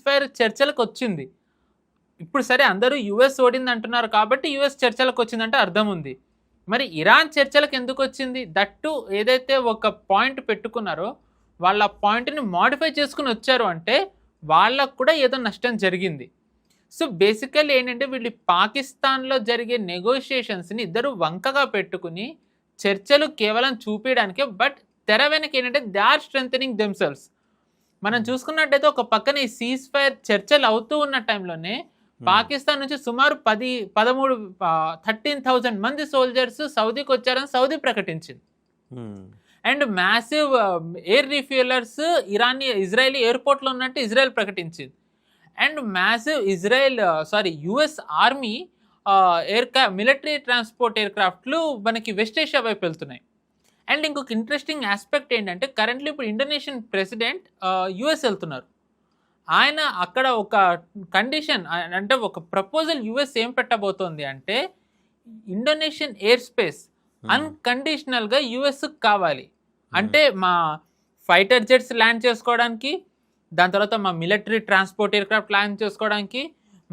Fire చర్చలకు వచ్చింది. ఇప్పుడు సరే అందరూ యుఎస్ ఓడింది అంటున్నారు కాబట్టి యుఎస్ చర్చలకు వచ్చిందంటే అర్థం ఉంది. మరి ఇరాన్ చర్చలకు ఎందుకు వచ్చింది? దట్టు ఏదైతే ఒక పాయింట్ పెట్టుకున్నారో వాళ్ళ పాయింట్‌ని మోడిఫై చేసుకొని వచ్చారు అంటే వాళ్ళకు కూడా ఏదో నష్టం జరిగింది. సో, బేసికల్లీ ఏంటంటే వీళ్ళు పాకిస్తాన్‌లో జరిగే నెగోషియేషన్స్‌ని ఇద్దరు వంకగా పెట్టుకొని చర్చలు కేవలం చూపియడానికే. బట్ తెర వెనక ఏంటంటే దే ఆర్ స్ట్రెంథెనింగ్ దెమ్‌సెల్వ్స్. మనం చూసుకున్నట్టయితే ఒక పక్కన ఈ సీజ్ ఫైర్ చర్చలు అవుతూ ఉన్న టైంలోనే పాకిస్తాన్ నుంచి సుమారు 13,000 మంది సోల్జర్స్ సౌదీకి వచ్చారని సౌదీ ప్రకటించింది. And massive air refuellers Israeli ఎయిర్పోర్ట్లో ఉన్నట్టు ఇజ్రాయెల్ ప్రకటించింది. And massive US army military transport ఎయిర్క్రాఫ్ట్లు మనకి వెస్ట్ ఏషియా వైపు వెళ్తున్నాయి. అండ్ ఇంకొక ఇంట్రెస్టింగ్ ఆస్పెక్ట్ ఏంటంటే కరెంట్లీ ఇప్పుడు ఇండోనేషియన్ ప్రెసిడెంట్ యుఎస్ వెళ్తున్నారు. ఆయన అక్కడ ఒక కండిషన్ అంటే ఒక ప్రపోజల్ యుఎస్ ఏం పెట్టబోతోంది అంటే ఇండోనేషియన్ ఎయిర్ స్పేస్ అన్కండిషనల్గా యుఎస్కి కావాలి. అంటే మా ఫైటర్ జెట్స్ ల్యాండ్ చేసుకోవడానికి, దాని తర్వాత మా మిలిటరీ ట్రాన్స్పోర్ట్ ఎయిర్క్రాఫ్ట్ ల్యాండ్ చేసుకోవడానికి,